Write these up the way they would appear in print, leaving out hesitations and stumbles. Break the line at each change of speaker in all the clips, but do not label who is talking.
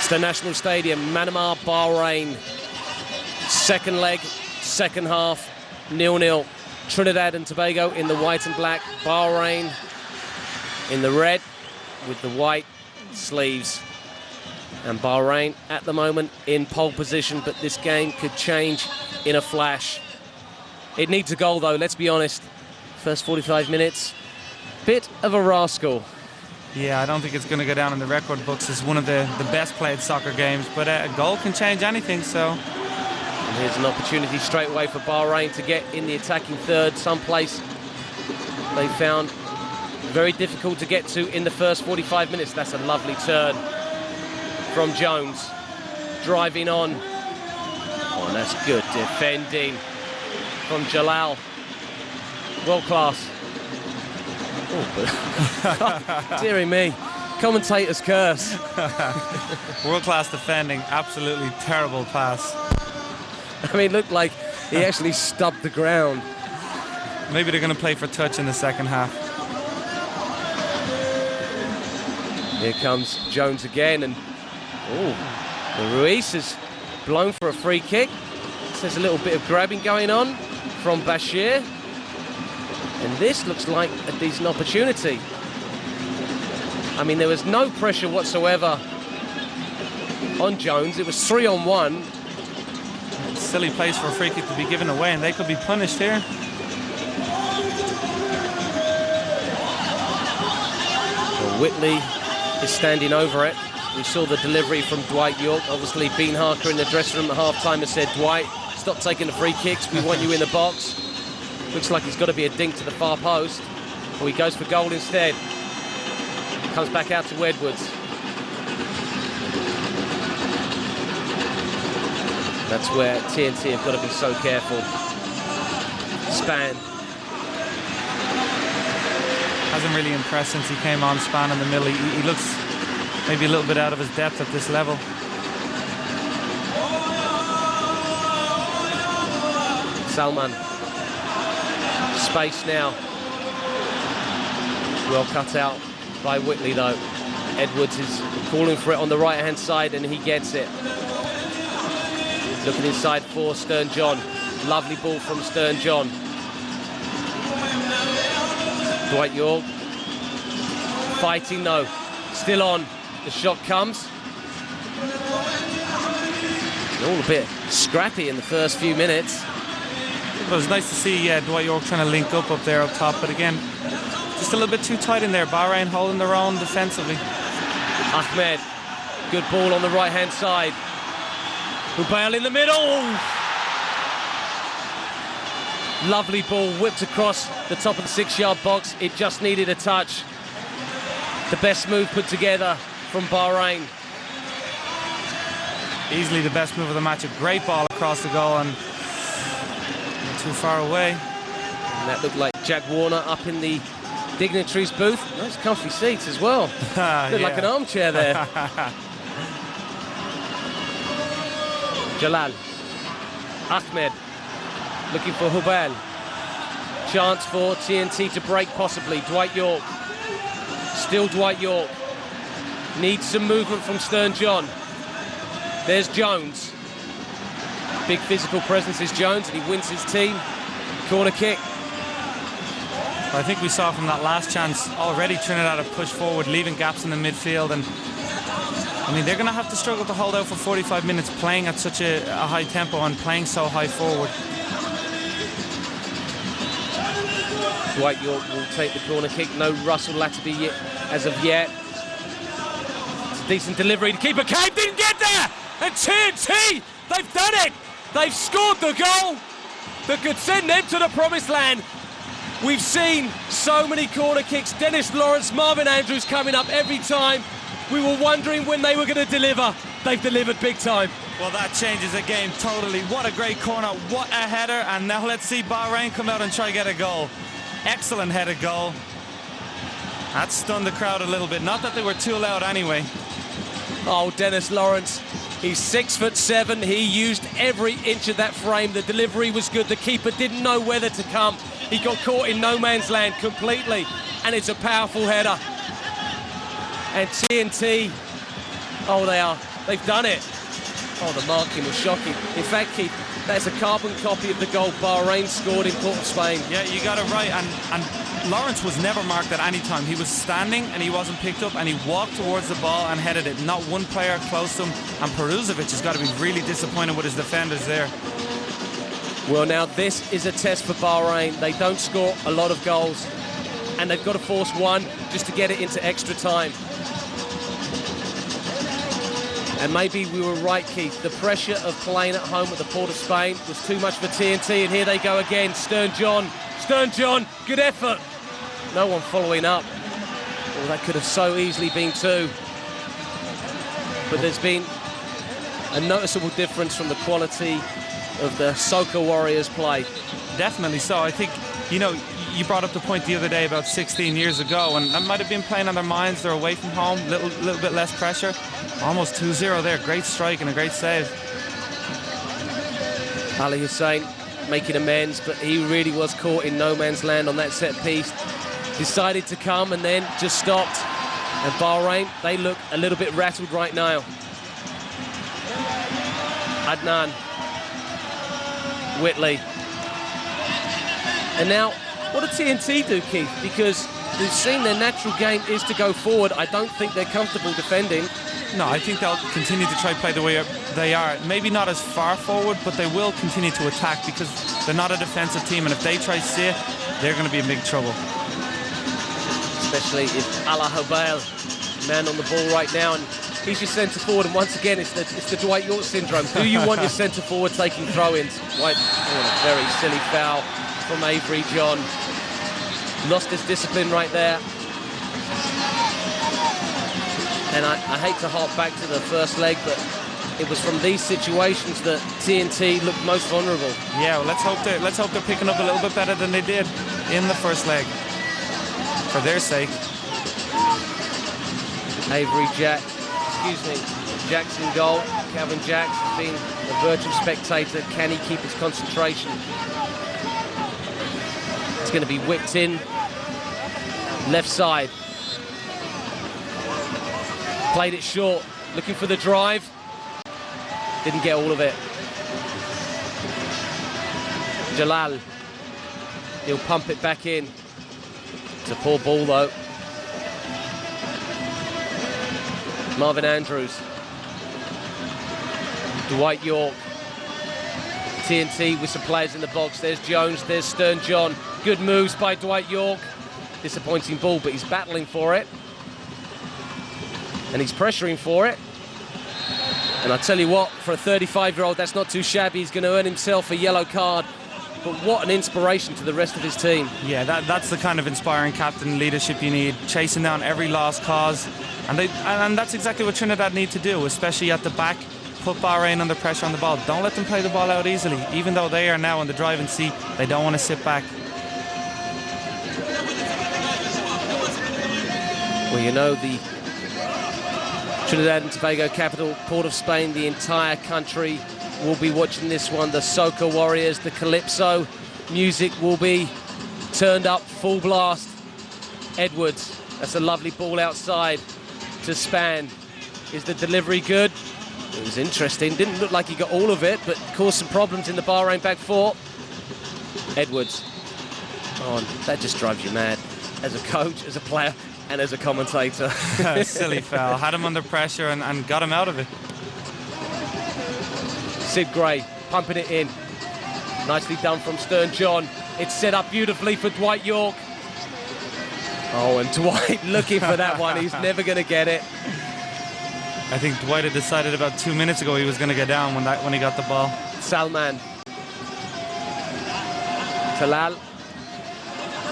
It's the National Stadium, Manama, Bahrain. Second leg, second half, 0-0. Trinidad and Tobago in the white and black. Bahrain in the red with the white sleeves. And Bahrain at the moment in pole position, but this game could change in a flash. It needs a goal though, let's be honest. First 45 minutes, bit of a rascal.
Yeah, I don't think it's going to go down in the record books as one of the best played soccer games, but a goal can change anything, so.
And here's an opportunity straight away for Bahrain to get in the attacking third, someplace they found very difficult to get to in the first 45 minutes. That's a lovely turn from Jones, driving on. Oh, that's good defending from Jalal. World class. Oh, dearie me, commentator's curse.
World class defending, absolutely terrible pass.
I mean, looked like he actually stubbed the ground.
Maybe they're going to play for touch in the second half.
Here comes Jones again, and Ruiz has blown for a free kick. There's a little bit of grabbing going on from Bashir. And this looks like a decent opportunity. I mean, there was no pressure whatsoever on Jones. It was 3-on-1.
It's a silly place for a free kick to be given away, and they could be punished here.
Well, Whitley is standing over it. We saw the delivery from Dwight York. Obviously, Bean Harker in the dressing room at half-time has said, Dwight, stop taking the free kicks. We want you in the box. Looks like he's got to be a dink to the far post. Or he goes for goal instead. Comes back out to Edwards. That's where TNT have got to be so careful. Span.
Hasn't really impressed since he came on. Span in the middle. He looks maybe a little bit out of his depth at this level.
Salman. Space now. Well cut out by Whitley though. Edwards is calling for it on the right hand side and he gets it. Looking inside for Stern John. Lovely ball from Stern John. Dwight York. Fighting though. Still on. The shot comes. All a bit scrappy in the first few minutes.
It was nice to see Dwight York trying to link up there up top, but again, just a little bit too tight in there. Bahrain holding their own defensively.
Ahmed, good ball on the right-hand side. Hubail in the middle. Lovely ball whipped across the top of the 6-yard box. It just needed a touch. The best move put together from Bahrain.
Easily the best move of the match. A great ball across the goal and too far away.
And that looked like Jack Warner up in the dignitaries booth. Nice comfy seats as well. Looked like an armchair there. Jalal. Ahmed looking for Hubail. Chance for TNT to break possibly. Dwight York. Still Dwight York. Needs some movement from Stern John. There's Jones. Big physical presence is Jones, and he wins his team. Corner kick.
I think we saw from that last chance already Trinidad have pushed forward, leaving gaps in the midfield, and I mean they're going to have to struggle to hold out for 45 minutes playing at such a high tempo and playing so high forward.
Dwight York will take the corner kick. No Russell Latterby as of yet. It's a decent delivery. The keeper came, didn't get there, and TNT, they've done it. They've scored the goal that could send them to the promised land. We've seen so many corner kicks. Dennis Lawrence, Marvin Andrews coming up every time. We were wondering when they were going to deliver. They've delivered big time.
Well, that changes the game totally. What a great corner. What a header. And now let's see Bahrain come out and try to get a goal. Excellent headed goal. That stunned the crowd a little bit. Not that they were too loud anyway.
Oh, Dennis Lawrence. He's 6'7". He used every inch of that frame. The delivery was good. The keeper didn't know whether to come. He got caught in no man's land completely. And it's a powerful header. And TNT, oh, they are They've done it. Oh, the marking was shocking. In fact, Keith, that's a carbon copy of the goal Bahrain scored in Port of Spain.
Yeah, you got it right. And Lawrence was never marked at any time. He was standing and he wasn't picked up, and he walked towards the ball and headed it. Not one player close to him. And Peruzovic has got to be really disappointed with his defenders there.
Well, now this is a test for Bahrain. They don't score a lot of goals, and they've got to force one just to get it into extra time. And maybe we were right, Keith. The pressure of playing at home at the Port of Spain was too much for TNT, and here they go again. Stern John, good effort. No one following up. Well, that could have so easily been two. But there's been a noticeable difference from the quality of the Soca Warriors play.
Definitely so. I think, you know, you brought up the point the other day about 16 years ago, and that might have been playing on their minds. They're away from home, little bit less pressure. Almost 2-0 there. Great strike and a great save.
Ali Hussein making amends, but he really was caught in no man's land on that set piece. Decided to come and then just stopped. And Bahrain, they look a little bit rattled right now. Adnan, Whitley. And now, what do TNT do, Keith? Because they've seen their natural game is to go forward. I don't think they're comfortable defending.
No, I think they'll continue to try to play the way they are. Maybe not as far forward, but they will continue to attack because they're not a defensive team. And if they try to sit, they're going to be in big trouble.
Especially if Allah Hobail, man on the ball right now, and he's your centre forward. And once again, it's the Dwight York syndrome. Do you want your centre forward taking throw-ins? Right, oh, a very silly foul from Avery John. Lost his discipline right there. And I hate to harp back to the first leg, but it was from these situations that TNT looked most vulnerable.
Yeah, well, let's hope they're picking up a little bit better than they did in the first leg, for their sake.
Jackson goal. Calvin Jacks has been a virtual spectator. Can he keep his concentration? It's going to be whipped in. Left side. Played it short, looking for the drive. Didn't get all of it. Jalal. He'll pump it back in. It's a poor ball, though. Marvin Andrews. Dwight York. TNT with some players in the box. There's Jones, there's Stern John. Good moves by Dwight York. Disappointing ball, but he's battling for it. And he's pressuring for it. And I tell you what, for a 35-year-old, that's not too shabby. He's going to earn himself a yellow card. But what an inspiration to the rest of his team.
Yeah, that's the kind of inspiring captain leadership you need, chasing down every lost cause. And that's exactly what Trinidad need to do, especially at the back. Put Bahrain under pressure on the ball. Don't let them play the ball out easily. Even though they are now in the driving seat, they don't want to sit back.
Well, you know, the Trinidad and Tobago capital, Port of Spain, the entire country will be watching this one. The Soca Warriors, the Calypso music will be turned up full blast. Edwards, that's a lovely ball outside to Span. Is the delivery good? It was interesting. Didn't look like he got all of it, but caused some problems in the Bahrain back four. Edwards. Oh, that just drives you mad as a coach, as a player, and as a commentator.
Silly foul. Had him under pressure and got him out of it.
Sid Gray pumping it in. Nicely done from Stern John. It's set up beautifully for Dwight York. Oh, and Dwight looking for that one. He's never going to get it.
I think Dwight had decided about 2 minutes ago he was going to get down when he got the ball.
Salman. Talal.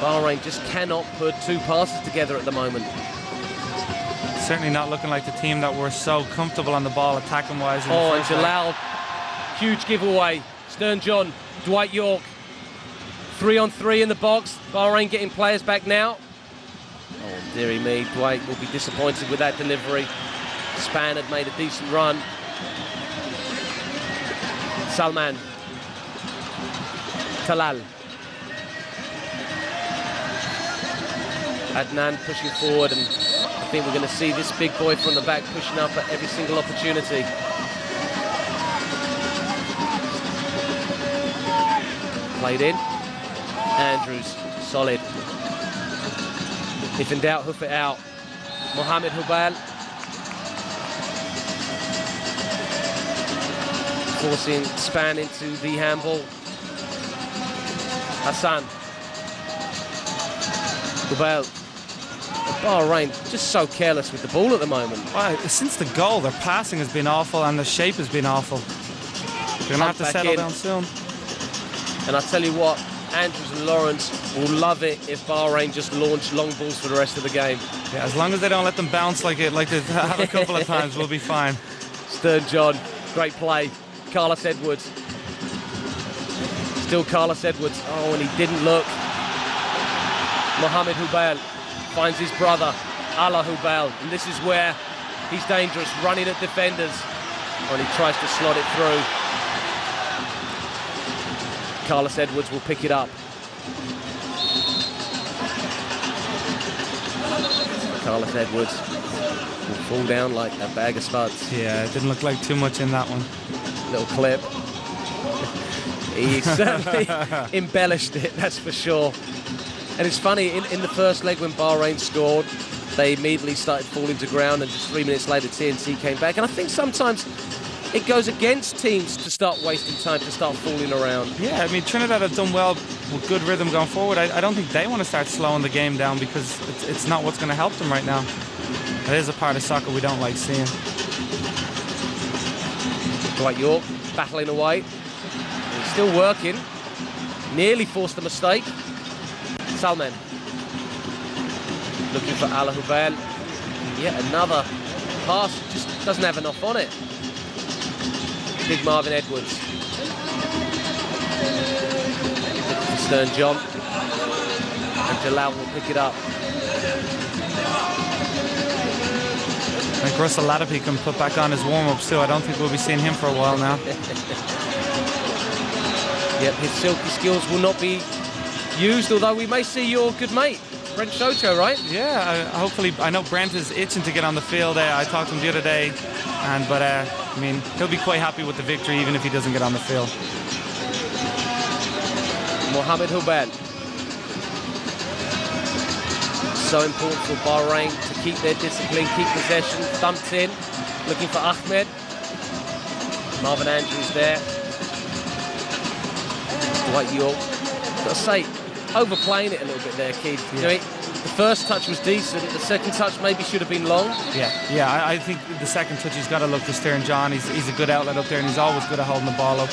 Bahrain just cannot put two passes together at the moment.
Certainly not looking like the team that were so comfortable on the ball attacking-wise.
Oh, and Jalal, huge giveaway. Stern John, Dwight York. 3-on-3 in the box. Bahrain getting players back now. Oh, dearie me, Dwight will be disappointed with that delivery. Span had made a decent run. Salman. Talal. Adnan pushing forward, and I think we're going to see this big boy from the back pushing up at every single opportunity. Played in. Andrews, solid. If in doubt, hoof it out. Mohamed Hubal. Forcing Span into the handball. Hassan. Hubal. Bahrain just so careless with the ball at the moment.
Well, since the goal, their passing has been awful and the shape has been awful. They're going to have to settle down soon.
And I tell you what, Andrews and Lawrence will love it if Bahrain just launch long balls for the rest of the game.
Yeah, as long as they don't let them bounce like they have a couple of times, we'll be fine.
Stern John, great play. Carlos Edwards. Still Carlos Edwards. Oh, and he didn't look. Mohamed Hubal finds his brother, Ala Hubal, and this is where he's dangerous, running at defenders. And he tries to slot it through. Carlos Edwards will pick it up. Carlos Edwards will fall down like a bag of spuds.
Yeah, it didn't look like too much in that one.
Little clip. He certainly embellished it, that's for sure. And it's funny, in the first leg when Bahrain scored, they immediately started falling to ground, and just 3 minutes later TNT came back. And I think sometimes it goes against teams to start wasting time, to start fooling around.
Yeah, I mean, Trinidad have done well with good rhythm going forward. I don't think they want to start slowing the game down, because it's not what's going to help them right now. It is a part of soccer we don't like seeing.
Dwight York battling away. He's still working. Nearly forced a mistake. Salman looking for Ala Hubal. Yet another pass, just doesn't have enough on it. Big Marvin Edwards. Stern John. And Jalal will pick it up.
I think Russell Latipi can put back on his warm-ups too. I don't think we'll be seeing him for a while now.
Yep, his silky skills will not be used, although we may see your good mate, Brent Shocho, right?
Yeah, hopefully. I know Brent is itching to get on the field. I talked to him the other day, but I mean, he'll be quite happy with the victory even if he doesn't get on the field.
Mohamed Hubal. So important for Bahrain to keep their discipline, keep possession. Thumped in, looking for Ahmed. Marvin Andrews there. Dwight York. Got to say, overplaying it a little bit there, Keith.
Yeah.
You know, the first touch was decent. The second touch maybe should have been long.
Yeah. I think the second touch, he's got to look to Stern John. He's a good outlet up there, and he's always good at holding the ball up.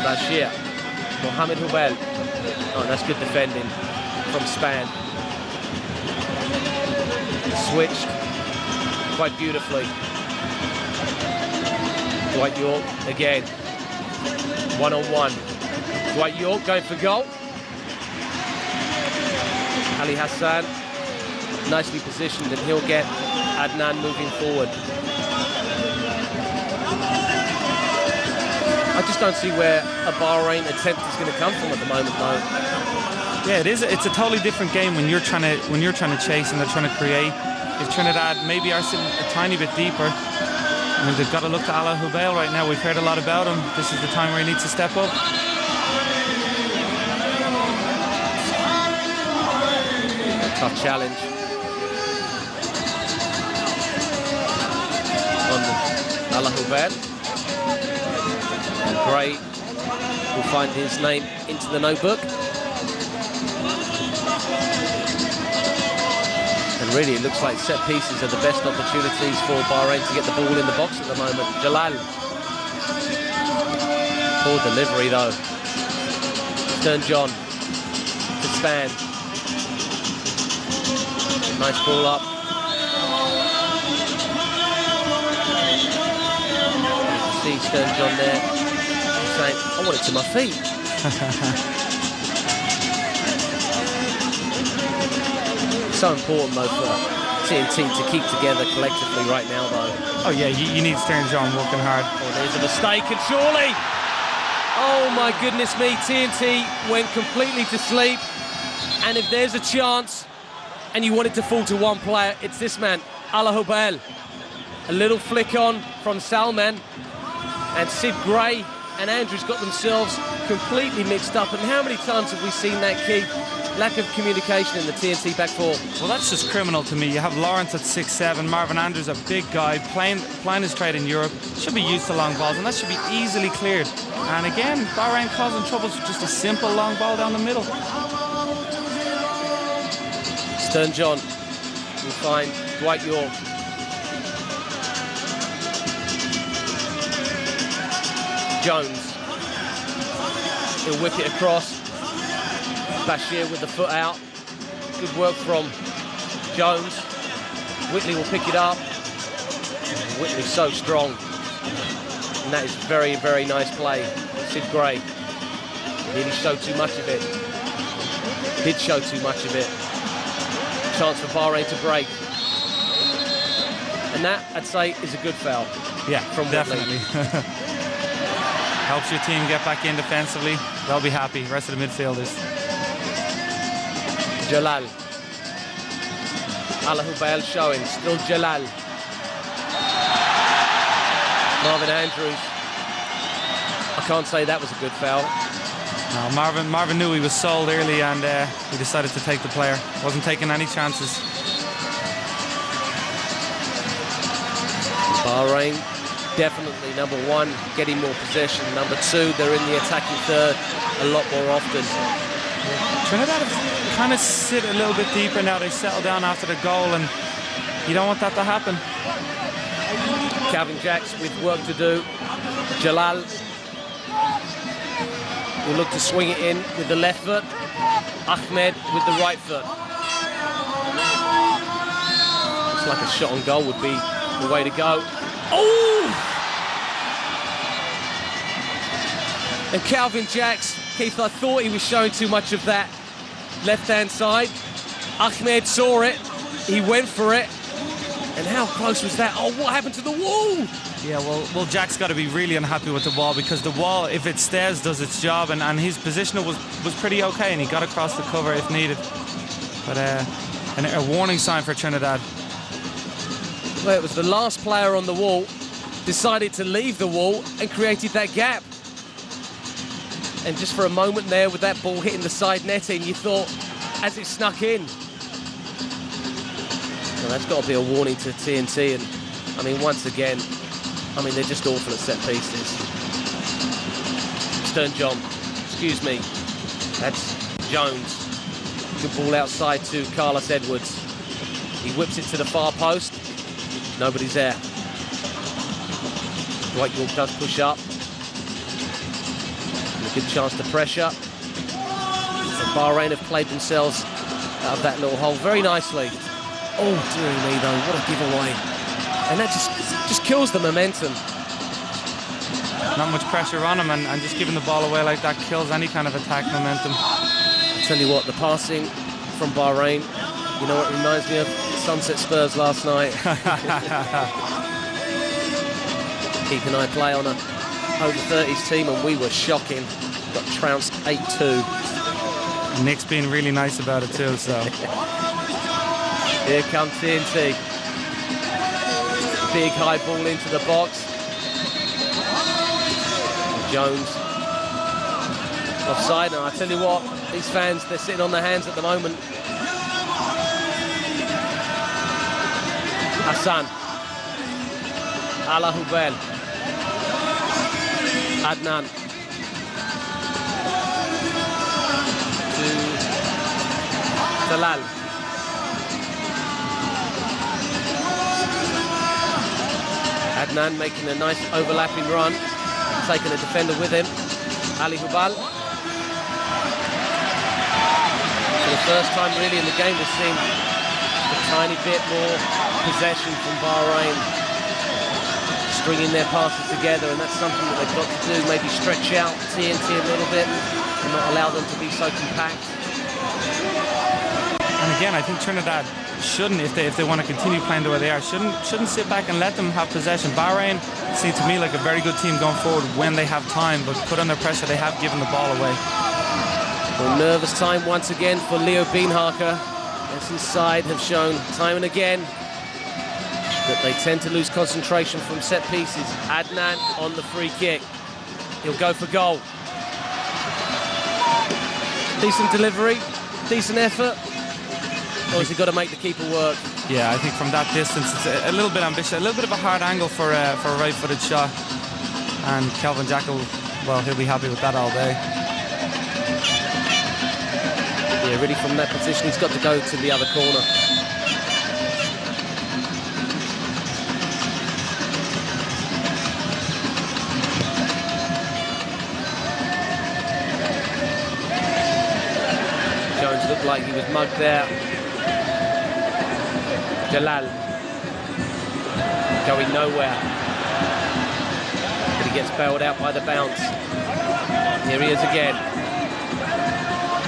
Bashir. Mohamed Hubal. Oh, that's good defending from Span. Switched quite beautifully. Dwight York again. One-on-one. Dwight York going for goal. Ali Hassan nicely positioned, and he'll get Adnan moving forward. I just don't see where a Bahrain attempt is going to come from at the moment, though.
Yeah, it is. It's a totally different game when you're trying to chase and they're trying to create. If Trinidad maybe are sitting a tiny bit deeper, I mean, they've got to look to Ala Hubal right now. We've heard a lot about him. This is the time where he needs to step up.
Tough challenge. On Ala Hubal. Gray will find his name into the notebook. And really, it looks like set pieces are the best opportunities for Bahrain to get the ball in the box at the moment. Jalal. Poor delivery, though. Stern John to Span. Nice ball up. You can see Stern John there. Saying, I want it to my feet. So important, though, for TNT to keep together collectively right now, though.
Oh, yeah, you need Stern John working hard.
Oh, there's a mistake, and surely... Oh, my goodness me, TNT went completely to sleep. And if there's a chance and you want it to fall to one player, it's this man, Al Hubal. A little flick on from Salman, and Sid Gray and Andrews got themselves completely mixed up. And how many times have we seen that, Keith? Lack of communication in the TNT back four.
Well, that's just criminal to me. You have Lawrence at 6'7", Marvin Andrews, a big guy, playing his trade in Europe, should be used to long balls, and that should be easily cleared. And again, Bahrain causing troubles with just a simple long ball down the middle.
Stern John will find Dwight York. Jones. He'll whip it across. Bashir with the foot out. Good work from Jones. Whitley will pick it up. Whitley's so strong. And that is very, very nice play. Sid Gray really showed too much of it. Did show too much of it. Chance for Bahrain to break. And that, I'd say, is a good foul.
Yeah,
from
definitely. Helps your team get back in defensively. They'll be happy, rest of the midfielders.
Jalal. Al Hubal showing, still Jalal. Marvin Andrews. I can't say that was a good foul.
No, Marvin knew he was sold early, and he decided to take the player. Wasn't taking any chances. Bahrain
definitely, number one, getting more possession. Number two, they're in the attacking third a lot more often.
Trinidad have kind of sit a little bit deeper now. They settle down after the goal, and you don't want that to happen.
Calvin Jacks with work to do. Jalal will look to swing it in with the left foot. Ahmed with the right foot. Looks like a shot on goal would be the way to go. Oh! And Calvin Jacks, Keith, I thought he was showing too much of that left-hand side. Ahmed saw it, he went for it. And how close was that? Oh, what happened to the wall?
Yeah, well, Jack's got to be really unhappy with the wall, because the wall, if it stays, does its job, and his position was pretty okay, and he got across the cover if needed. But a warning sign for Trinidad.
Well, it was the last player on the wall, decided to leave the wall and created that gap. And just for a moment there, with that ball hitting the side netting, you thought, as it snuck in. Well, that's got to be a warning to TNT. And I mean, once again, I mean, they're just awful at set pieces. Stern John, excuse me. That's Jones. Good ball outside to Carlos Edwards. He whips it to the far post. Nobody's there. Dwight York does push up. And a good chance to pressure. So Bahrain have played themselves out of that little hole very nicely. Oh, dear me, though, what a giveaway. And that just kills the momentum.
Not much pressure on him, and just giving the ball away like that kills any kind of attack momentum.
I'll tell you what, the passing from Bahrain, you know what it reminds me of? Sunset Spurs last night. Keith and I play on a over 30s team, and we were shocking. Got trounced 8-2.
Nick's been really nice about it too, so.
Here comes TNT. Big high ball into the box. Jones. Offside, and I tell you what, these fans, they're sitting on their hands at the moment. Hassan. Al Hubal. Adnan. To Talal. Adnan making a nice overlapping run, taking a defender with him. Ali Hubal. For the first time really in the game, we've seen a tiny bit more possession from Bahrain, stringing their passes together, and that's something that they've got to do, maybe stretch out TNT a little bit and not allow them to be so compact.
And again, I think Trinidad shouldn't, if they want to continue playing the way they are, shouldn't sit back and let them have possession. Bahrain seems to me like a very good team going forward when they have time, but put under pressure, they have given the ball away.
Well, nervous time once again for Leo Beenhaker. Essendon side have shown time and again that they tend to lose concentration from set pieces. Adnan on the free kick. He'll go for goal. Decent delivery, decent effort. Or has he got to make the keeper work?
Yeah, I think from that distance it's a little bit ambitious, a little bit of a hard angle for a right-footed shot. And Kelvin Jackal, well, he'll be happy with that all day.
Yeah, really from that position, he's got to go to the other corner. Jones looked like he was mugged there. Jalal going nowhere. But he gets bailed out by the bounce. Here he is again.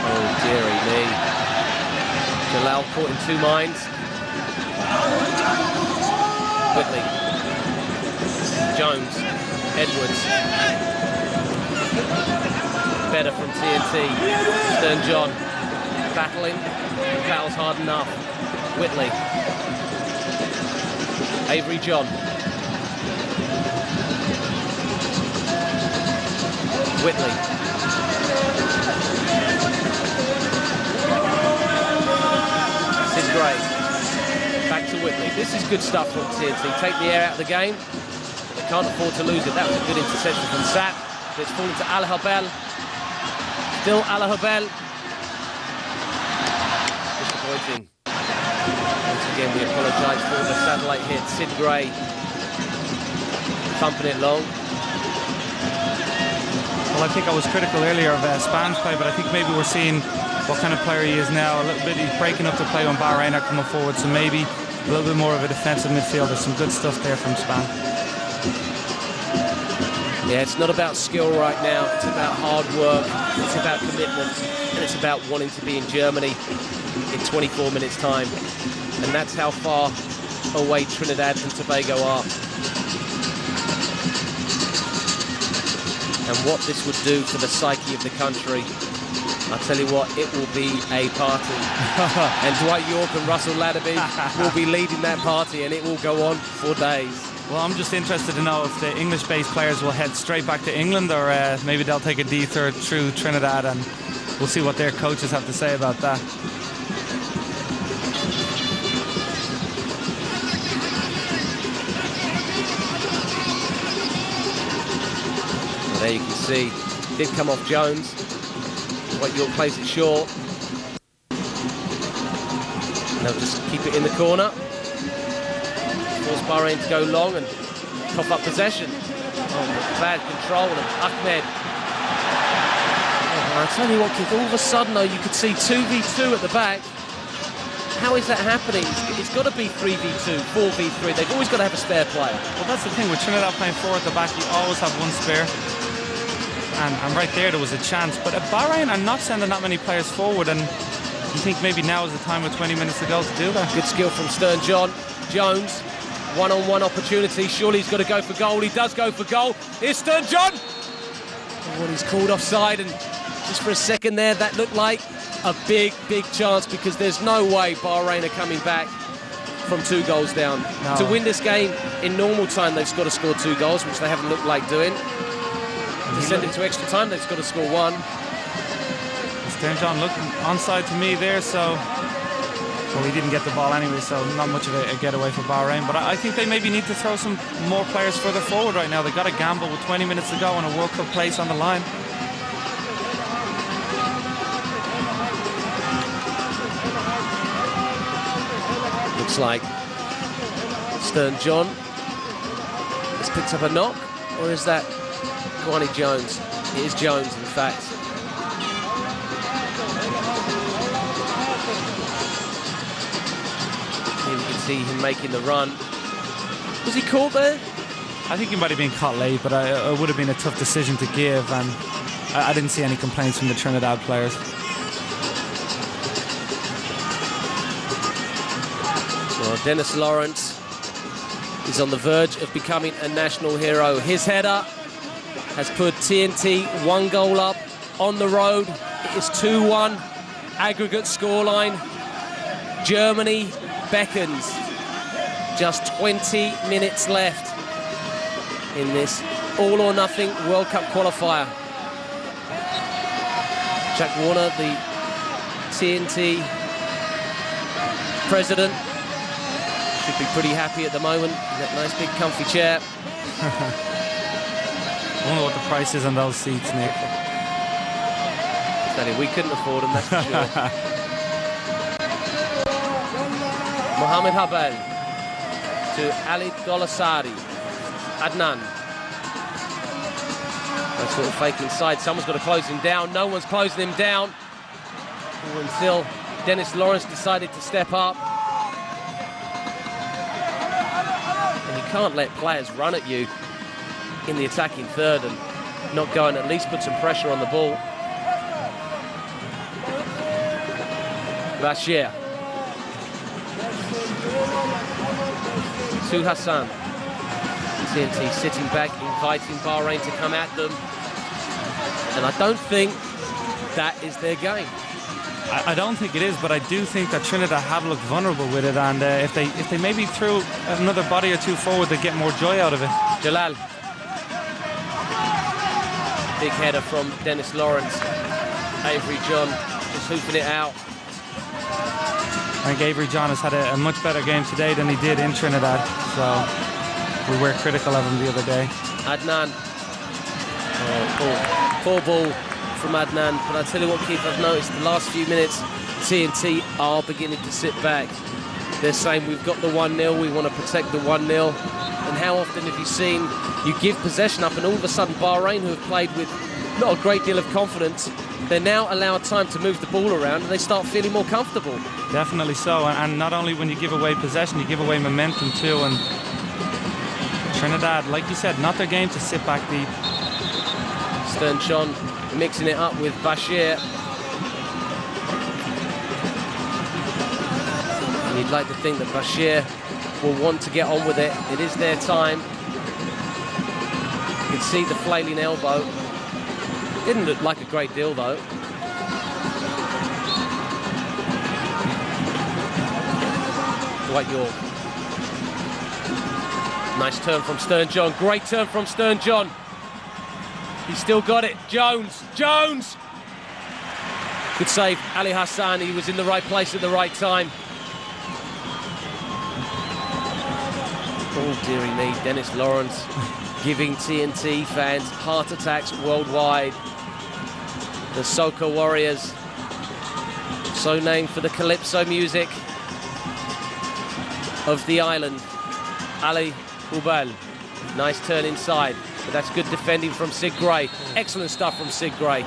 Oh, dearie me. Jalal caught in two minds. Whitley. Jones. Edwards. Better from TNT. Stern John. Battling. Fouls hard enough. Whitley. Avery John. Whitley. Sid Gray. Back to Whitley. This is good stuff from TNT. Take the air out of the game. They can't afford to lose it. That was a good interception from Sat. It's fallen to Al Habel. Still Al Habel. Disappointing. Once again, we apologise for the satellite hit. Sid Gray thumping it long.
Well, I think I was critical earlier of Span's play, but I think maybe we're seeing what kind of player he is now. A little bit, he's breaking up the play when Bahrain are coming forward, so maybe a little bit more of a defensive midfielder. Some good stuff there from Span.
Yeah, it's not about skill right now. It's about hard work. It's about commitment. And it's about wanting to be in Germany in 24 minutes' time. And that's how far away Trinidad and Tobago are. And what this would do for the psyche of the country, I'll tell you what, it will be a party. And Dwight York and Russell Ladderby will be leading that party, and it will go on for days.
Well, I'm just interested to know if the English-based players will head straight back to England, or maybe they'll take a detour through Trinidad, and we'll see what their coaches have to say about that.
Well, there you can see, did come off Jones. Dwight York plays it short. And they'll just keep it in the corner. Force Bahrain to go long and cough up possession. Oh, bad control of Ahmed. Oh, I tell you what, Keith, all of a sudden, though, you could see 2v2 at the back. How is that happening? It's got to be 3v2, 4v3. They've always got to have a spare player.
Well, that's the thing. With Trinidad playing four at the back, you always have one spare. And right there was a chance. But Bahrain are not sending that many players forward, and you think maybe now is the time with 20 minutes to go to do that.
Good skill from Stern John. Jones. One-on-one opportunity. Surely he's got to go for goal. He does go for goal. Here's Stern John. Oh, he's called offside, and just for a second there, that looked like a big, big chance, because there's no way Bahrain are coming back from 2 goals down. No. To win this game, in normal time, they've got to score 2 goals, which they haven't looked like doing. To send it to extra time, they've got to score 1.
Stern John looking onside to me there, so... Well, he didn't get the ball anyway, so not much of a getaway for Bahrain. But I think they maybe need to throw some more players further forward right now. They've got to gamble with 20 minutes to go and a World Cup place on the line.
Looks like Stern John has picked up a knock, or is that Kwani Jones? It is Jones, in fact. Here we can see him making the run. Was he caught there?
I think he might have been caught late, but it would have been a tough decision to give, and I didn't see any complaints from the Trinidad players.
Well, Dennis Lawrence is on the verge of becoming a national hero. His header has put TNT 1 goal up on the road It is 2-1 aggregate scoreline. Germany beckons. Just 20 minutes left in this all-or-nothing World Cup qualifier. Jack Warner, the TNT president, should be pretty happy at the moment. That nice big comfy chair.
I wonder what the price is on those seats, Nick.
We couldn't afford them, that's for sure. Mohamed Habel to Ali Dolasari. Adnan. That sort of fake inside. Someone's got to close him down. No one's closing him down until Dennis Lawrence decided to step up. And you can't let players run at you in the attacking third and not go and at least put some pressure on the ball. Bashir. To Hassan. TNT sitting back, inviting Bahrain to come at them. And I don't think that is their game.
I don't think it is, but I do think that Trinidad have looked vulnerable with it, and if they maybe threw another body or two forward, they'd get more joy out of it.
Jalal. Big header from Dennis Lawrence. Avery John just hooping it out.
I think Avery John has had a much better game today than he did in Trinidad, so we were critical of him the other day.
Adnan. Oh, poor ball from Adnan, but I tell you what, Keith, I've noticed the last few minutes TNT are beginning to sit back. They're saying we've got the 1-0, we want to protect the 1-0. And how often have you seen you give possession up and all of a sudden Bahrain, who have played with not a great deal of confidence, they're now allowed time to move the ball around and they start feeling more comfortable.
Definitely so, and not only when you give away possession, you give away momentum too. And Trinidad, like you said, not their game to sit back deep.
Stern John mixing it up with Bashir. And you'd like to think that Bashir will want to get on with it. It is their time. You can see the flailing elbow. Didn't look like a great deal though. Dwight York. Nice turn from Stern John. Great turn from Stern John. He's still got it. Jones. Jones! Good save. Ali Hassan. He was in the right place at the right time. Oh, dearie me. Dennis Lawrence giving TNT fans heart attacks worldwide. The Soca Warriors, so named for the calypso music of the island. Ali Ubal, nice turn inside, but that's good defending from Sid Gray. Excellent stuff from Sid Gray.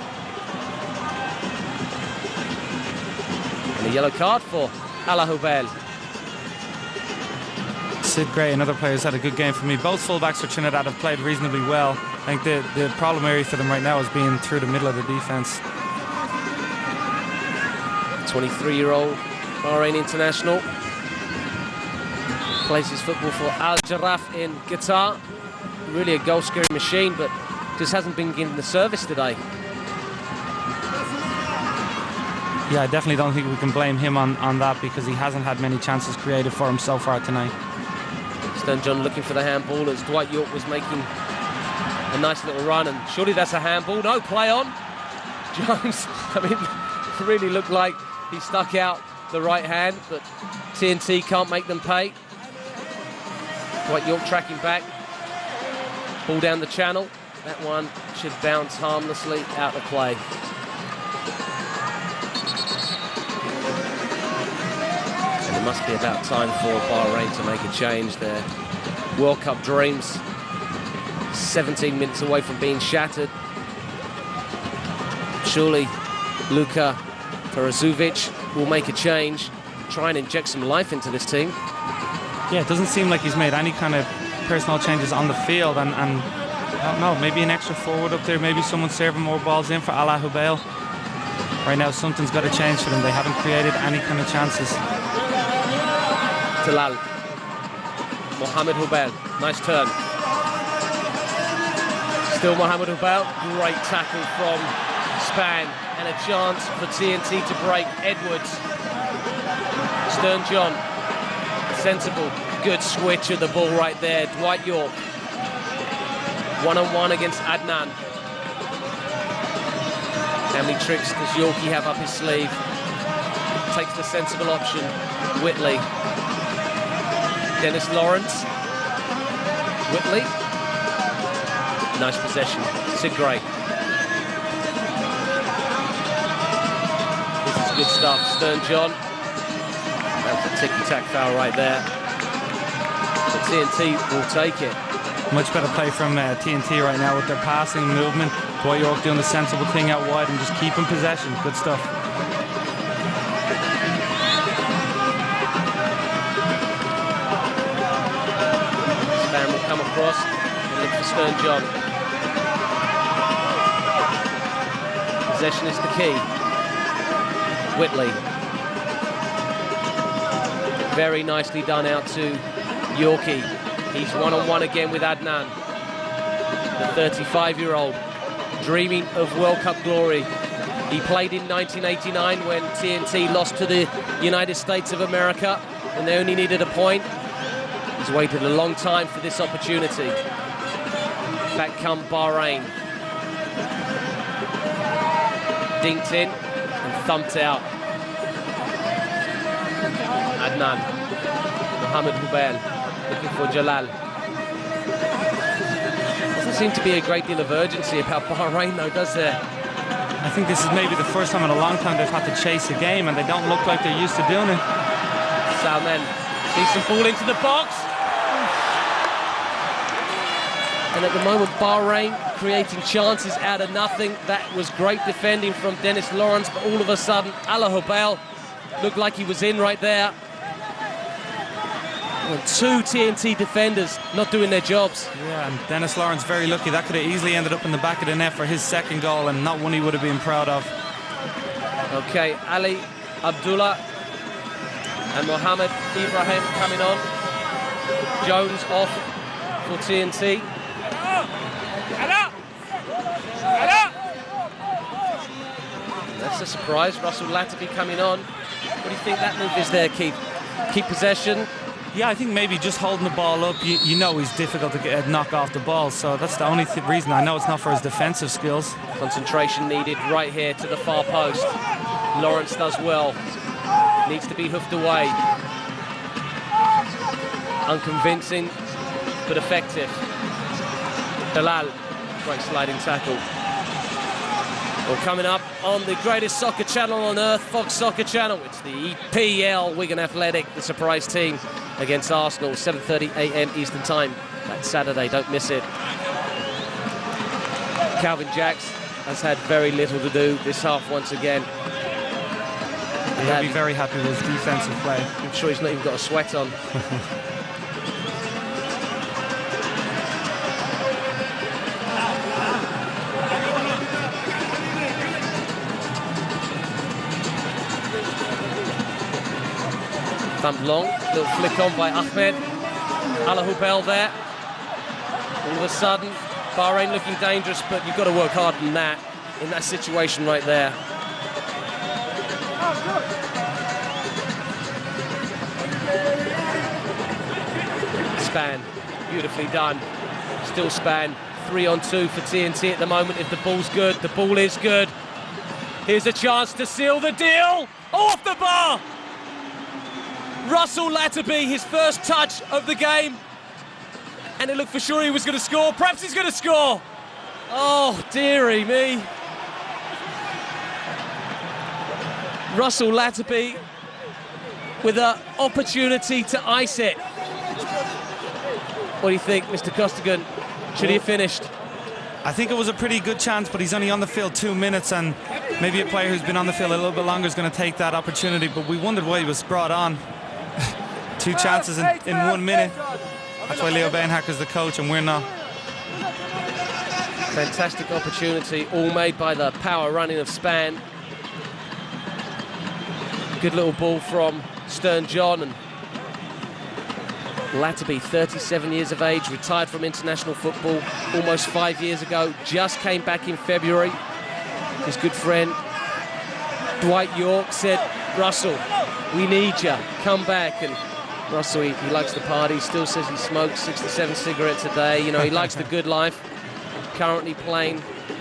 And a yellow card for Ala Ubal.
Sid Gray, another player who's had a good game for me. Both fullbacks for Trinidad have played reasonably well. I think the problem area for them right now is being through the middle of the defense.
23-year-old Bahrain international. Plays his football for Al Jarraf in Qatar. Really a goal-scoring machine, but just hasn't been given the service today.
Yeah, I definitely don't think we can blame him on that, because he hasn't had many chances created for him so far tonight.
Stern John looking for the handball as Dwight York was making a nice little run, and surely that's a handball. No, play on. Jones, I mean, really looked like he stuck out the right hand, but TNT can't make them pay. Dwight York tracking back. Ball down the channel. That one should bounce harmlessly out of play. And it must be about time for Bahrain to make a change. Their World Cup dreams 17 minutes away from being shattered. Surely Luka Tarazuvic will make a change, try and inject some life into this team.
Yeah, it doesn't seem like he's made any kind of personal changes on the field, and I don't know, maybe an extra forward up there, maybe someone serving more balls in for Ala Hubail. Right now, something's got to change for them. They haven't created any kind of chances.
Talal. Mohamed Hubail, nice turn. Still Mohamed Hubail, great tackle from Span, and a chance for TNT to break. Edwards. Stern John. Sensible. Good switch of the ball right there. Dwight York. One-on-one against Adnan. How many tricks does Yorkie have up his sleeve? Takes the sensible option. Whitley. Dennis Lawrence. Whitley. Nice possession. Sid Gray. This is good stuff. Stern John. That's a ticky-tack foul right there. But TNT will take it.
Much better play from TNT right now with their passing movement. Dwight York doing the sensible thing out wide and just keeping possession. Good stuff.
Span will come across and look for Stern John. Possession is the key. Whitley. Very nicely done out to Yorkie. He's one-on-one again with Adnan. The 35-year-old dreaming of World Cup glory. He played in 1989 when TNT lost to the United States of America and they only needed a point. He's waited a long time for this opportunity. Back come Bahrain. Dinked in and thumped out. Adnan. Mohamed Hubel looking for Jalal. Doesn't seem to be a great deal of urgency about Bahrain though, does there?
I think this is maybe the first time in a long time they've had to chase a game and they don't look like they're used to doing it.
Salman sees some ball into the box. And at the moment, Bahrain creating chances out of nothing. That was great defending from Dennis Lawrence, but all of a sudden, Ala Hubel looked like he was in right there. And two TNT defenders not doing their jobs.
Yeah, and Dennis Lawrence very lucky. That could have easily ended up in the back of the net for his second goal and not one he would have been proud of.
Okay, Ali Abdullah and Mohamed Ibrahim coming on. Jones off for TNT. That's a surprise. Russell Latterby coming on. What do you think that move is there, Keith? Keep possession.
Yeah, I think maybe just holding the ball up, you know he's difficult to knock off the ball, so that's the only reason. I know it's not for his defensive skills.
Concentration needed right here to the far post. Lawrence does well. Needs to be hoofed away. Unconvincing, but effective. Dalal, great sliding tackle. Well, coming up on the greatest soccer channel on earth, Fox Soccer Channel, it's the EPL Wigan Athletic, the surprise team against Arsenal, 7:30 a.m. Eastern Time. That's Saturday, don't miss it. Calvin Jacks has had very little to do this half once again.
He'll be very happy with his defensive play.
I'm sure he's not even got a sweat on. Thump long, little flick on by Ahmed. Ala Hubel there. All of a sudden, Bahrain looking dangerous, but you've got to work harder than that in that situation right there. Span, beautifully done. Still Span, 3-on-2 for TNT at the moment. If the ball's good, the ball is good. Here's a chance to seal the deal. Oh, off the bar! Russell Latterby, his first touch of the game. And it looked for sure he was going to score. Perhaps he's going to score. Oh, dearie me. Russell Latterby with an opportunity to ice it. What do you think, Mr. Costigan? Should he have finished?
I think it was a pretty good chance, but he's only on the field 2 minutes, and maybe a player who's been on the field a little bit longer is going to take that opportunity, but we wondered why he was brought on. 2 chances in 1 minute. That's why Leo Beenhacker's the coach and we're not.
Fantastic opportunity, all made by the power running of Span. Good little ball from Stern John, and Latterby, 37 years of age, retired from international football almost 5 years ago, just came back in February. his good friend Dwight York said, Russell, we need you, come back. And Russell, he likes the party. He still says he smokes 6 to 7 cigarettes a day. You know, he likes the good life. Currently playing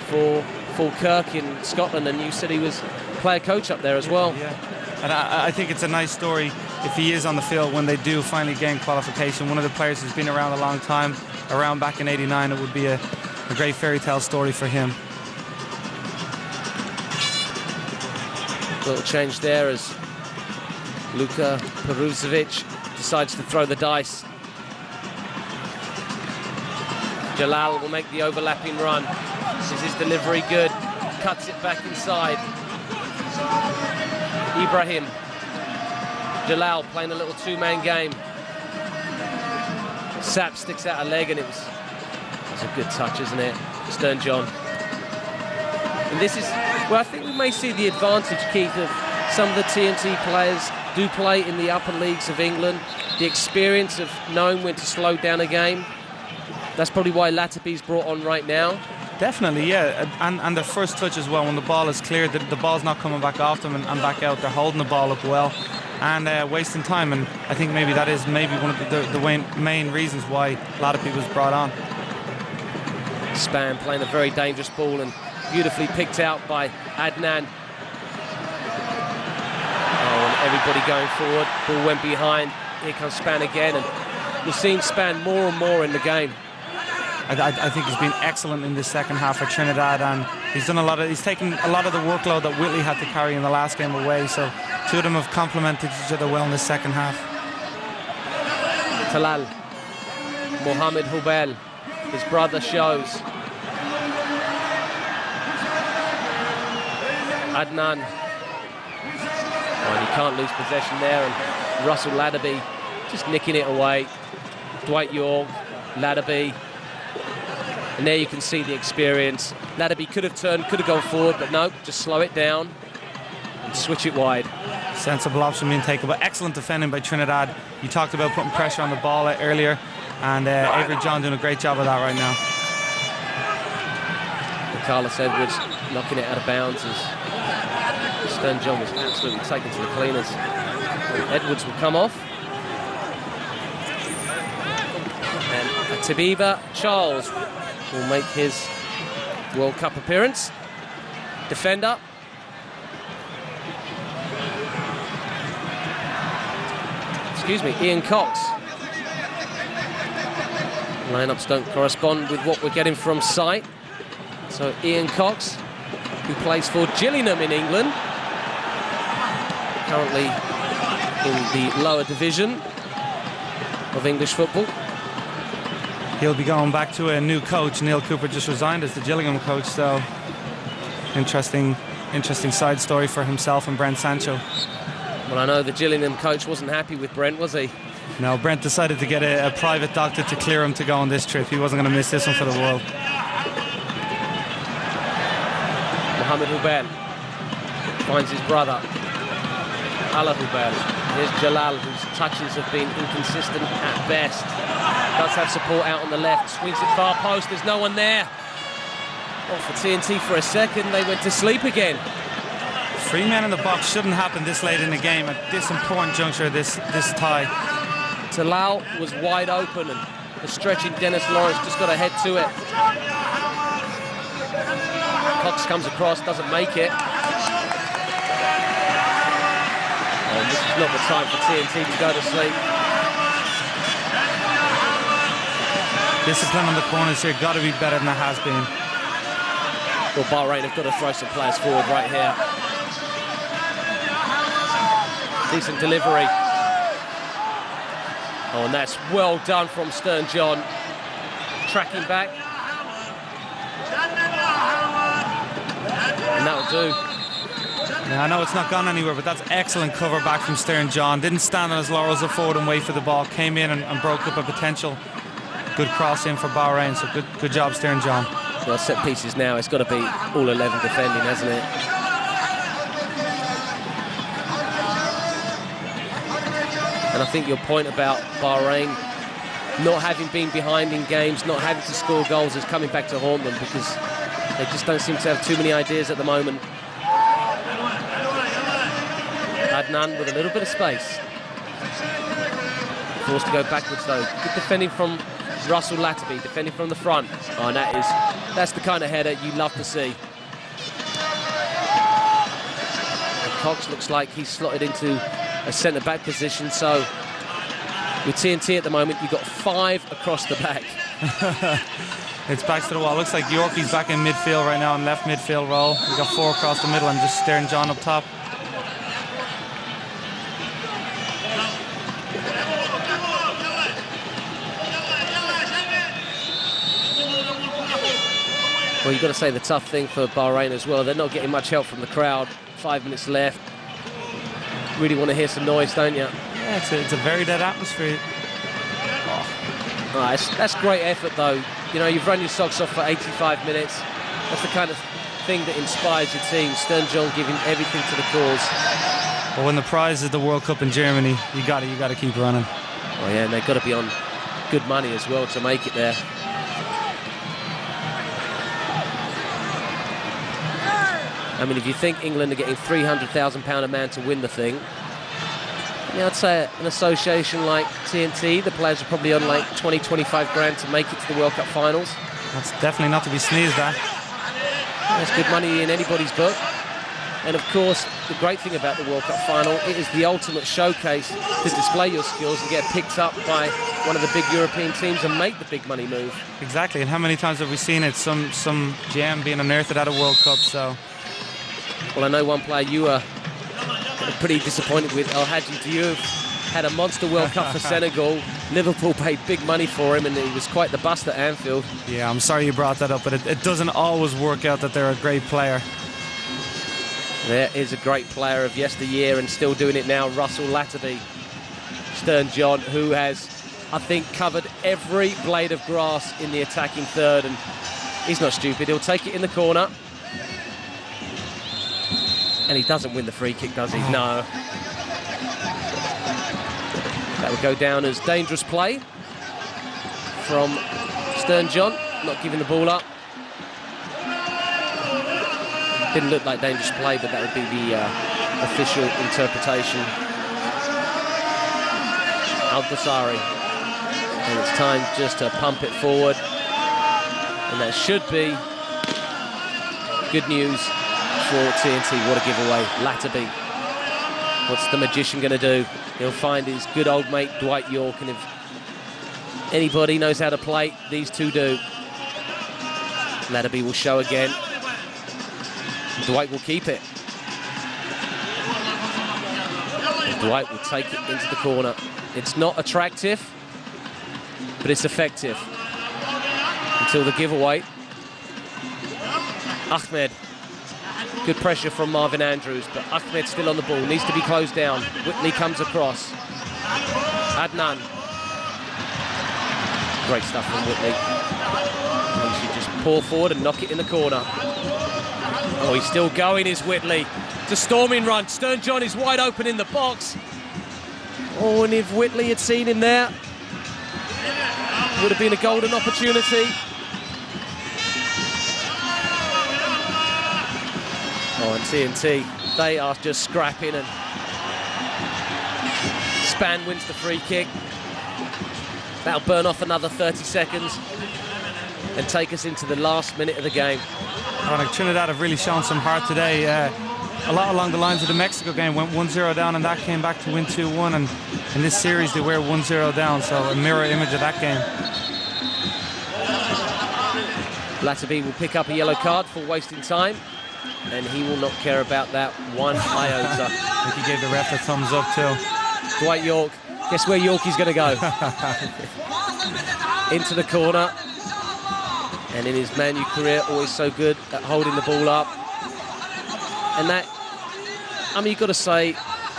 for Falkirk in Scotland, and you said he was player coach up there as well.
Yeah, and I think it's a nice story if he is on the field when they do finally gain qualification. One of the players who's been around a long time, around back in '89, it would be a great fairy tale story for him.
Little change there as Luka Peruzovic decides to throw the dice. Jalal will make the overlapping run. Is his delivery good? Cuts it back inside. Ibrahim. Jalal playing a little two-man game. Sapp sticks out a leg, and it's a good touch, isn't it? Stern John. And this is, well, I think we may see the advantage, Keith, of some of the TNT players do play in the upper leagues of England. The experience of knowing when to slow down a game. That's probably why Latipi's brought on right now.
Definitely, yeah, and their first touch as well, when the ball is cleared, the ball's not coming back off them and back out. They're holding the ball up well and wasting time, and I think maybe that is maybe one of the main reasons why Latipi was brought on.
Span playing a very dangerous ball and beautifully picked out by Adnan. Oh, and everybody going forward. Ball went behind. Here comes Span again, and we're seeing Span more and more in the game.
I think he's been excellent in this second half for Trinidad, and he's taken a lot of the workload that Whitley had to carry in the last game away. So two of them have complemented each other well in the second half.
Talal, Mohamed Hubel, his brother shows. Adnan. Oh, and he can't lose possession there, and Russell Ladaby just nicking it away. Dwight York, Ladaby. And there you can see the experience. Ladaby could have turned, could have gone forward, but no, just slow it down and switch it wide.
Sensible option being taken, but excellent defending by Trinidad. You talked about putting pressure on the ball earlier, and Avery John doing a great job of that right now.
And Carlos Edwards knocking it out of bounds as Stern John was absolutely taken to the cleaners. And Edwards will come off. And Tabiba Charles will make his World Cup appearance. Defender. Excuse me, Ian Cox. Lineups don't correspond with what we're getting from sight. So Ian Cox, who plays for Gillingham in England, currently in the lower division of English football.
He'll be going back to a new coach. Neil Cooper just resigned as the Gillingham coach, so interesting side story for himself and Brent Sancho.
Well, I know the Gillingham coach wasn't happy with Brent, was he?
No, Brent decided to get a private doctor to clear him to go on this trip. He wasn't going to miss this one for the world.
Mohamed Hubel finds his brother, Allah Hubel. Here's Jalal, whose touches have been inconsistent at best. Does have support out on the left. Swings it far post. There's no one there. Oh, for TNT for a second, they went to sleep again.
3 men in the box shouldn't happen this late in the game at this important juncture, this tie.
Talal was wide open, and the stretching Dennis Lawrence just got to head to it. Cox comes across, doesn't make it. And this is not the time for TNT to go to sleep.
Discipline on the corners here got to be better than it has been.
Well, Bahrain have got to throw some players forward right here. Decent delivery. Oh, and that's well done from Stern John. Tracking back. And that'll do.
Yeah, I know it's not gone anywhere, but that's excellent cover back from Stern John. Didn't stand on his laurels up forward and wait for the ball. Came in and broke up a potential good cross in for Bahrain, so good job, Stern John.
Well, set pieces now, it's got to be all 11 defending, hasn't it? And I think your point about Bahrain not having been behind in games, not having to score goals, is coming back to haunt them, because They just don't seem to have too many ideas at the moment. Adnan with a little bit of space. Forced to go backwards though. Good defending from Russell Latterby, defending from the front. Oh, and that's the kind of header you love to see. And Cox looks like he's slotted into a centre-back position, so with TNT at the moment, you've got 5 across the back.
It's backs to the wall. Looks like Yorkie's back in midfield right now in left midfield role. We've got 4 across the middle and just Stern John up top.
Well, you've got to say the tough thing for Bahrain as well, they're not getting much help from the crowd. 5 minutes left. Really want to hear some noise, don't you?
Yeah, it's a very dead atmosphere.
Oh, that's great effort, though. You know, you've run your socks off for 85 minutes. That's the kind of thing that inspires your team. Stern John giving everything to the cause.
Well, when the prize is the World Cup in Germany, you got to keep running.
Oh yeah, and they've got to be on good money as well to make it there. I mean, if you think England are getting £300,000 a man to win the thing, yeah, I'd say an association like TNT, the players are probably on like 20, 25 grand to make it to the World Cup finals.
That's definitely not to be sneezed at.
That's good money in anybody's book. And of course, the great thing about the World Cup final, it is the ultimate showcase to display your skills and get picked up by one of the big European teams and make the big money move.
Exactly, and how many times have we seen it? Some gem being unearthed at a World Cup, so...
Well, I know one player you were pretty disappointed with, El Hadji Diouf, had a monster World Cup for Senegal. Liverpool paid big money for him and he was quite the bust at Anfield.
Yeah, I'm sorry you brought that up, but it doesn't always work out that they're a great player.
There is a great player of yesteryear and still doing it now, Russell Latterby. Stern John, who has, I think, covered every blade of grass in the attacking third, and he's not stupid. He'll take it in the corner. And he doesn't win the free kick, does he? No. That would go down as dangerous play from Stern John, not giving the ball up. Didn't look like dangerous play, but that would be the official interpretation. Al-Basari. And it's time just to pump it forward. And that should be good news for TNT. What a giveaway. Latterby. What's the magician going to do? He'll find his good old mate Dwight York, and if anybody knows how to play, these two do. Latterby will show again. Dwight will keep it. Dwight will take it into the corner. It's not attractive, but it's effective. Until the giveaway. Ahmed. Good pressure from Marvin Andrews, but Ahmed still on the ball. Needs to be closed down. Whitley comes across. Adnan. Great stuff from Whitley. He should just pour forward and knock it in the corner. Oh, he's still going, is Whitley. It's a storming run. Stern John is wide open in the box. Oh, and if Whitley had seen him there, would have been a golden opportunity. Oh, and TNT, they are just scrapping, and Span wins the free kick. That'll burn off another 30 seconds and take us into the last minute of the game.
Trinidad have really shown some heart today. A lot along the lines of the Mexico game, went 1-0 down and that came back to win 2-1, and in this series they were 1-0 down, so a mirror image of that game.
Latterby will pick up a yellow card for wasting time, and he will not care about that one iota.
I think he gave the ref a thumbs up too.
Dwight York, guess where Yorkie's going to go? Into the corner. And in his Man U career, always so good at holding the ball up. And that, I mean, you've got to say,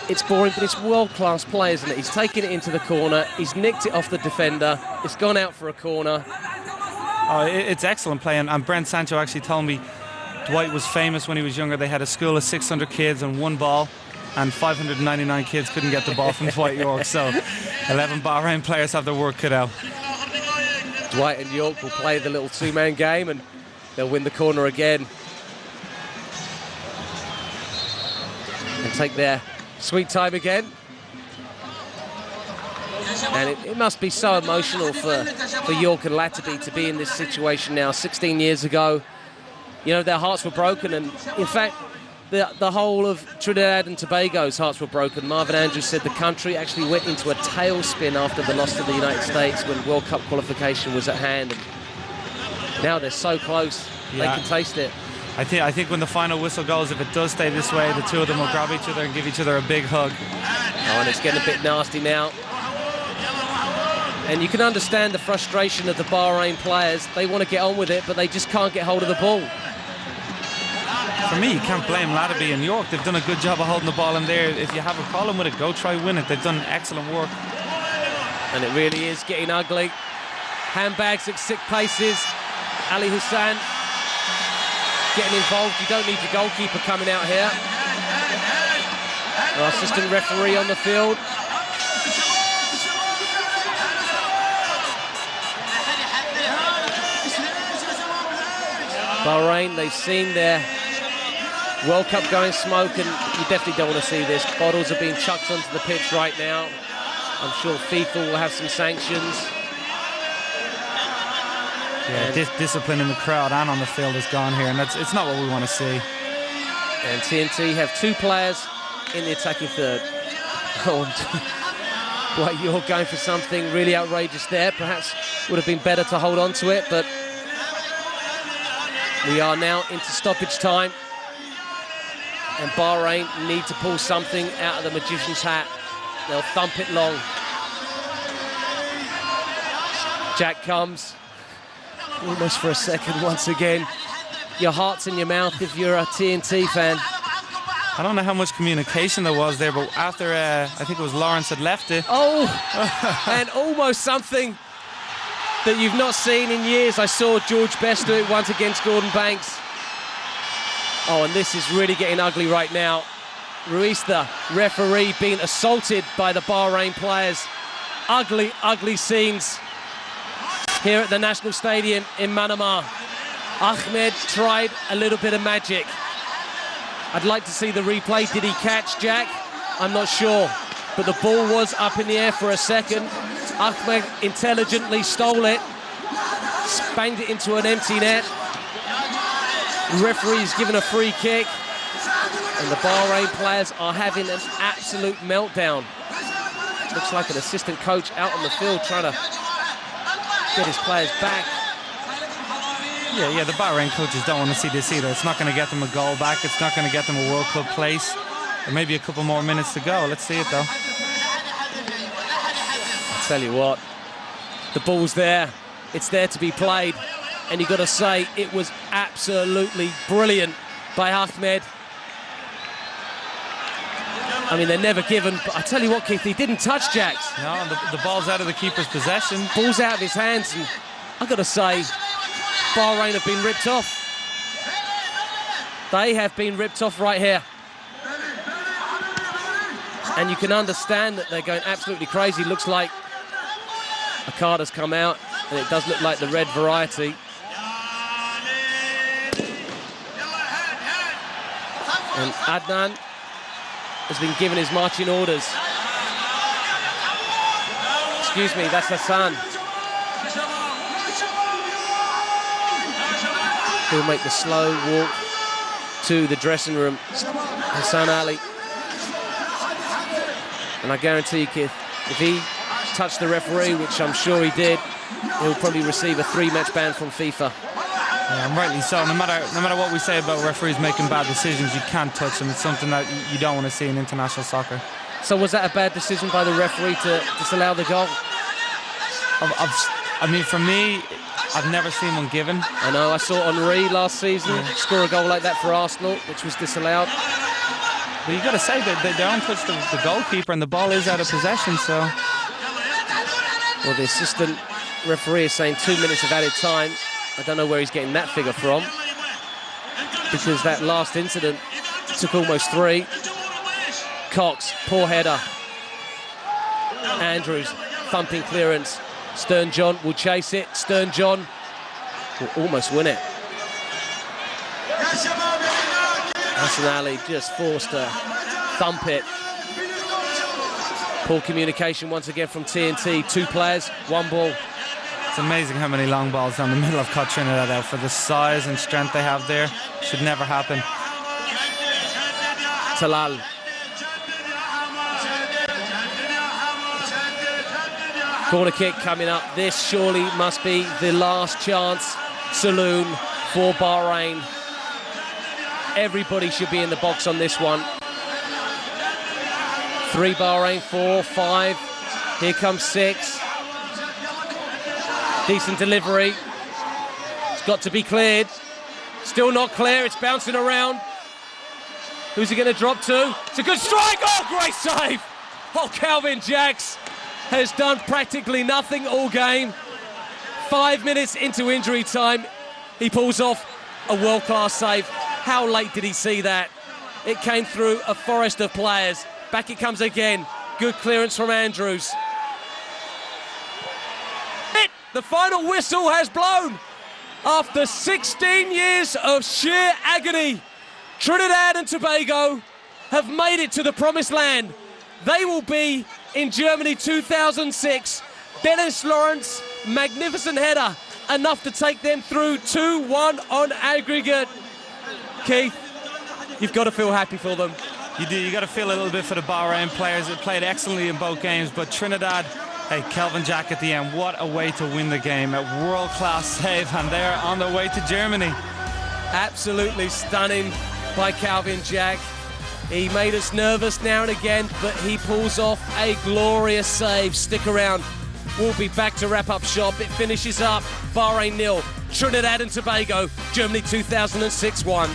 it's boring, but it's world-class play, isn't it? He's taken it into the corner, he's nicked it off the defender, it's gone out for a corner.
Oh, it's excellent play, and Brent Sancho actually told me Dwight was famous when he was younger. They had a school of 600 kids and one ball, and 599 kids couldn't get the ball from Dwight York, so 11 Bahrain players have their work cut out.
Dwight and York will play the little two-man game, and They'll win the corner again. And take their sweet time again. And it must be so emotional for York and Latterby to be in this situation now. 16 years ago, you know, their hearts were broken. And in fact, the whole of Trinidad and Tobago's hearts were broken. Marvin Andrews said the country actually went into a tailspin after the loss to the United States when World Cup qualification was at hand. And now they're so close, they can taste it.
I think when the final whistle goes, if it does stay this way, the two of them will grab each other and give each other a big hug.
Oh, and it's getting a bit nasty now. And you can understand the frustration of the Bahrain players. They want to get on with it, but they just can't get hold of the ball.
For me, you can't blame Latterby and York. They've done a good job of holding the ball in there. If you have a problem with it, go try win it. They've done excellent work.
And it really is getting ugly. Handbags at sick paces. Ali Hassan getting involved. You don't need your goalkeeper coming out here. Our assistant referee on the field. Bahrain, they've seen their World Cup going smoke, and you definitely don't want to see this. Bottles are being chucked onto the pitch right now. I'm sure FIFA will have some sanctions.
Yeah, discipline in the crowd and on the field is gone here, and it's not what we want to see.
And TNT have two players in the attacking third. Oh, boy, you're going for something really outrageous there. Perhaps would have been better to hold on to it, but we are now into stoppage time. And Bahrain need to pull something out of the magician's hat. They'll thump it long. Jack comes. Almost for a second once again. Your heart's in your mouth if you're a TNT fan.
I don't know how much communication there was there, but after, I think it was Lawrence had left it.
Oh, and almost something that you've not seen in years. I saw George Best do it once against Gordon Banks. Oh, and this is really getting ugly right now. Ruiz, the referee, being assaulted by the Bahrain players. Ugly, ugly scenes here at the National Stadium in Manama. Ahmed tried a little bit of magic. I'd like to see the replay. Did he catch Jack? I'm not sure. But the ball was up in the air for a second. Ahmed intelligently stole it, spanged it into an empty net. The referee's given a free kick. And the Bahrain players are having an absolute meltdown. Looks like an assistant coach out on the field trying to get his players back.
Yeah, the Bahrain coaches don't want to see this either. It's not going to get them a goal back. It's not going to get them a World Cup place. There may be a couple more minutes to go. Let's see it, though.
I'll tell you what, the ball's there. It's there to be played. And you've got to say, it was absolutely brilliant by Ahmed. I mean, they're never given, but I tell you what, Keith, he didn't touch Jax.
No, the ball's out of the keeper's possession.
Ball's out of his hands, and I've got to say, Bahrain have been ripped off. They have been ripped off right here. And you can understand that they're going absolutely crazy. Looks like a card has come out, and it does look like the red variety. And Adnan has been given his marching orders. Excuse me, that's Hassan. He'll make the slow walk to the dressing room. Hassan Ali. And I guarantee you, Keith, if he touched the referee, which I'm sure he did, he'll probably receive a 3-match ban from FIFA.
Yeah, rightly so. No matter what we say about referees making bad decisions, you can't touch them. It's something that you don't want to see in international soccer.
So was that a bad decision by the referee to disallow the goal?
I mean, for me, I've never seen one given.
I know, I saw Henry last season score a goal like that for Arsenal, which was disallowed.
But you got to say that they don't touch the goalkeeper, and the ball is out of possession, so...
Well, the assistant referee is saying 2 minutes of added time. I don't know where he's getting that figure from, because that last incident took almost 3. Cox, poor header. Andrews, thumping clearance. Stern John will chase it. Stern John will almost win it. Hassan Ali just forced to thump it. Poor communication once again from TNT. 2 players, 1 ball.
It's amazing how many long balls down the middle have caught Trinidad out. For the size and strength they have there, should never happen.
Talal. Corner kick coming up. This surely must be the last chance saloon for Bahrain. Everybody should be in the box on this one. 3 Bahrain, 4, 5. Here comes 6. Decent delivery. It's got to be cleared. Still not clear. It's bouncing around. Who's he going to drop to? It's a good strike. Oh, great save. Oh, Calvin Jacks has done practically nothing all game. 5 minutes into injury time, he pulls off a world-class save. How late did he see that? It came through a forest of players. Back it comes again. Good clearance from Andrews. The final whistle has blown. After 16 years of sheer agony, Trinidad and Tobago have made it to the promised land. They will be in Germany 2006. Dennis Lawrence, magnificent header, enough to take them through 2-1 on aggregate. Keith, you've got to feel happy for them.
You do. You got to feel a little bit for the Bahrain players that played excellently in both games, but Trinidad, hey, Calvin Jack at the end, what a way to win the game. A world-class save, and they're on their way to Germany.
Absolutely stunning by Calvin Jack. He made us nervous now and again, but he pulls off a glorious save. Stick around. We'll be back to wrap up shop. It finishes up Bahrain 0, Trinidad and Tobago, Germany 2006 1.